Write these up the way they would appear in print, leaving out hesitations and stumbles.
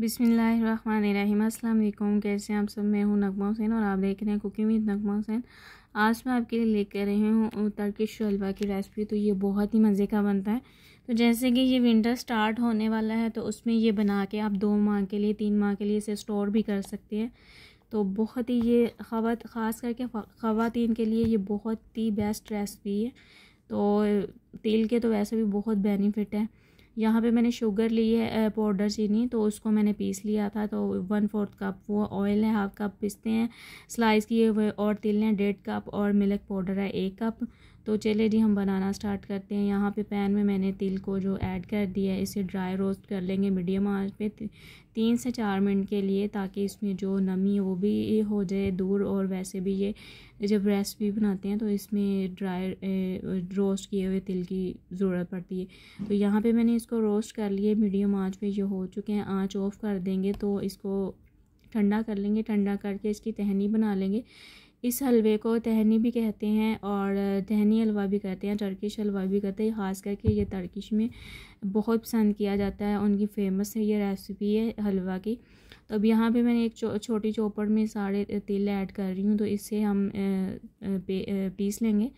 बिस्मिल्लाहिर्रहमानिर्रहीम। अस्सलाम वालेकुम। कैसे हैं आप सब? मैं हूं नगमा हुसैन और आप देख रहे हैं कुकिंग विद नगमा हुसैन। आज मैं आपके लिए लेकर रही हूँ टर्किश शलवा की रेसिपी। तो ये बहुत ही मज़े का बनता है। तो जैसे कि ये विंटर स्टार्ट होने वाला है तो उसमें ये बना के आप 2 माह के लिए 3 माह के लिए इसे स्टोर भी कर सकते हैं। तो बहुत ही ये ख़ास करके ख़वातीन के लिए ये बहुत ही बेस्ट रेसिपी है। तो तेल के तो वैसे भी बहुत बेनिफिट है। यहाँ पे मैंने शुगर ली है पाउडर चीनी, तो उसको मैंने पीस लिया था। तो 1/4 कप वो ऑयल है, 1/2 कप पिस्ते हैं स्लाइस किए हुए, और तिल हैं 1.5 कप, और मिल्क पाउडर है 1 कप। तो चलिए जी हम बनाना स्टार्ट करते हैं। यहाँ पे पैन में मैंने तिल को जो ऐड कर दिया है, इसे ड्राई रोस्ट कर लेंगे मीडियम आंच पे 3 से 4 मिनट के लिए, ताकि इसमें जो नमी है वो भी हो जाए दूर। और वैसे भी ये जब रेसिपी बनाते हैं तो इसमें ड्राई रोस्ट किए हुए तिल की ज़रूरत पड़ती है। तो यहाँ पे मैंने इसको रोस्ट कर लिए मीडियम आंच पे। ये हो चुके हैं, आंच ऑफ कर देंगे। तो इसको ठंडा कर लेंगे। ठंडा करके इसकी तहनी बना लेंगे। इस हलवे को तहनी भी कहते हैं और तहनी हलवा भी कहते हैं, टर्किश हलवा भी कहते हैं। ख़ास करके ये टर्किश में बहुत पसंद किया जाता है, उनकी फेमस है ये रेसिपी है हलवा की। तो अब यहाँ पे मैंने एक छोटी चॉपर में सारे तिल ऐड कर रही हूँ। तो इससे हम पीस लेंगे।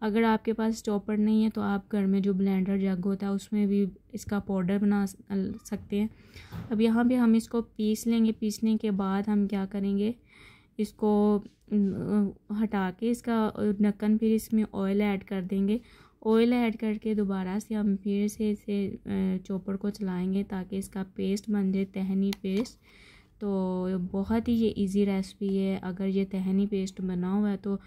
अगर आपके पास चॉपर नहीं है तो आप घर में जो ब्लेंडर जग होता है उसमें भी इसका पाउडर बना सकते हैं। अब यहाँ पे हम इसको पीस लेंगे। पीसने के बाद हम क्या करेंगे, इसको हटा के इसका ढक्कन, फिर इसमें ऑयल ऐड कर देंगे। ऑयल ऐड करके दोबारा से हम फिर से इसे चॉपर को चलाएंगे ताकि इसका पेस्ट बन जाए, तहनी पेस्ट। तो बहुत ही ये इजी रेसिपी है। अगर ये तहनी पेस्ट बना हुआ है तो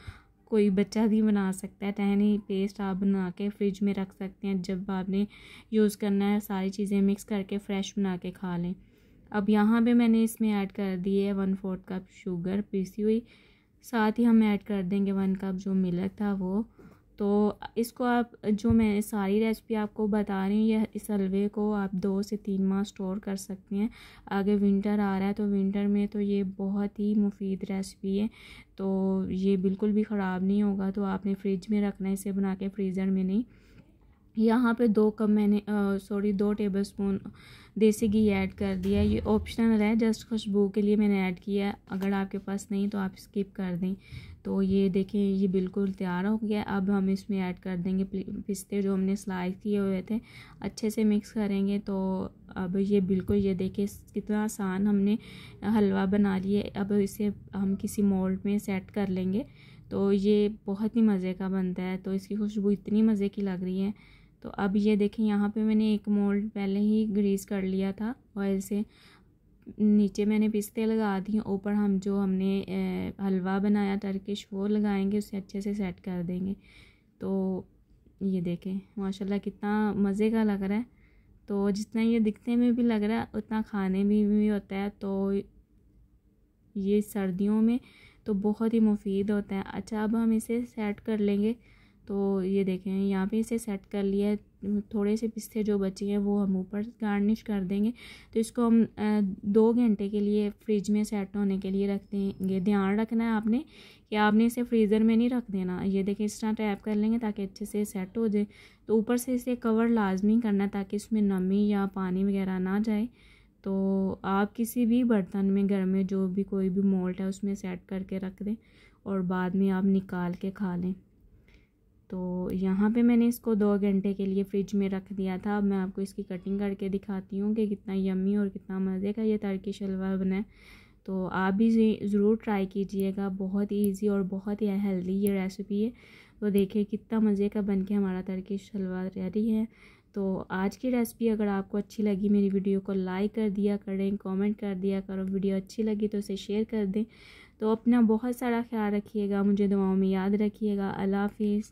कोई बच्चा भी बना सकता है। तहनी पेस्ट आप बना के फ्रिज में रख सकते हैं, जब आपने यूज़ करना है सारी चीज़ें मिक्स करके फ्रेश बना के खा लें। अब यहाँ पे मैंने इसमें ऐड कर दी है 1/4 कप शुगर पीसी हुई। साथ ही हम ऐड कर देंगे 1 कप जो मिल्क था वो। तो इसको आप, जो मैं सारी रेसिपी आपको बता रही हूँ, यह इस हलवे को आप 2 से 3 माह स्टोर कर सकते हैं। आगे विंटर आ रहा है तो विंटर में तो ये बहुत ही मुफीद रेसिपी है। तो ये बिल्कुल भी ख़राब नहीं होगा। तो आपने फ्रिज में रखना है, इसे बना के फ्रीज़र में नहीं। यहाँ पे 2 टेबलस्पून देसी घी ऐड कर दिया। ये ऑप्शनल है, जस्ट खुशबू के लिए मैंने ऐड किया है। अगर आपके पास नहीं तो आप स्किप कर दें। तो ये देखें, ये बिल्कुल तैयार हो गया। अब हम इसमें ऐड कर देंगे पिस्ते जो हमने स्लाइस किए हुए थे। अच्छे से मिक्स करेंगे। तो अब ये बिल्कुल, ये देखें कितना आसान हमने हलवा बना लिया। अब इसे हम किसी मोल्ड में सेट कर लेंगे। तो ये बहुत ही मज़े का बनता है। तो इसकी खुशबू इतनी मज़े की लग रही है। तो अब ये देखें, यहाँ पे मैंने एक मोल्ड पहले ही ग्रीस कर लिया था ऑयल से। नीचे मैंने पिस्ते लगा दिए, ऊपर हम जो हमने हलवा बनाया टर्किश वो लगाएंगे, उसे अच्छे से सेट कर देंगे। तो ये देखें माशाल्लाह कितना मज़े का लग रहा है। तो जितना ये दिखने में भी लग रहा है उतना खाने में भी होता है। तो ये सर्दियों में तो बहुत ही मुफीद होता है। अच्छा, अब हम इसे सेट कर लेंगे। तो ये देखें यहाँ पे इसे सेट कर लिया है। थोड़े से पिस्ते जो बचे हैं वो हम ऊपर गार्निश कर देंगे। तो इसको हम 2 घंटे के लिए फ्रिज में सेट होने के लिए रख देंगे। ध्यान रखना है आपने कि आपने इसे फ्रीज़र में नहीं रख देना। ये देखें इस तरह टैप कर लेंगे ताकि अच्छे से सेट हो जाए। तो ऊपर से इसे कवर लाजमी करना ताकि इसमें नमी या पानी वगैरह ना जाए। तो आप किसी भी बर्तन में घर में जो भी कोई भी मोल्ड है उसमें सेट करके रख दें और बाद में आप निकाल के खा लें। तो यहाँ पे मैंने इसको 2 घंटे के लिए फ्रिज में रख दिया था। अब मैं आपको इसकी कटिंग करके दिखाती हूँ कि कितना यम्मी और कितना मज़े का ये टर्किश हलवा बना है। तो आप भी ज़रूर ट्राई कीजिएगा। बहुत ही ईजी और बहुत ही हेल्दी ये रेसिपी है। तो देखिए कितना मज़े का बन के हमारा टर्किश हलवा रेडी है। तो आज की रेसिपी अगर आपको अच्छी लगी, मेरी वीडियो को लाइक कर दिया करें, कमेंट कर दिया करो। वीडियो अच्छी लगी तो उसे शेयर कर दें। तो अपना बहुत सारा ख्याल रखिएगा, मुझे दुआओं में याद रखिएगा। अल्लाह हाफिज़।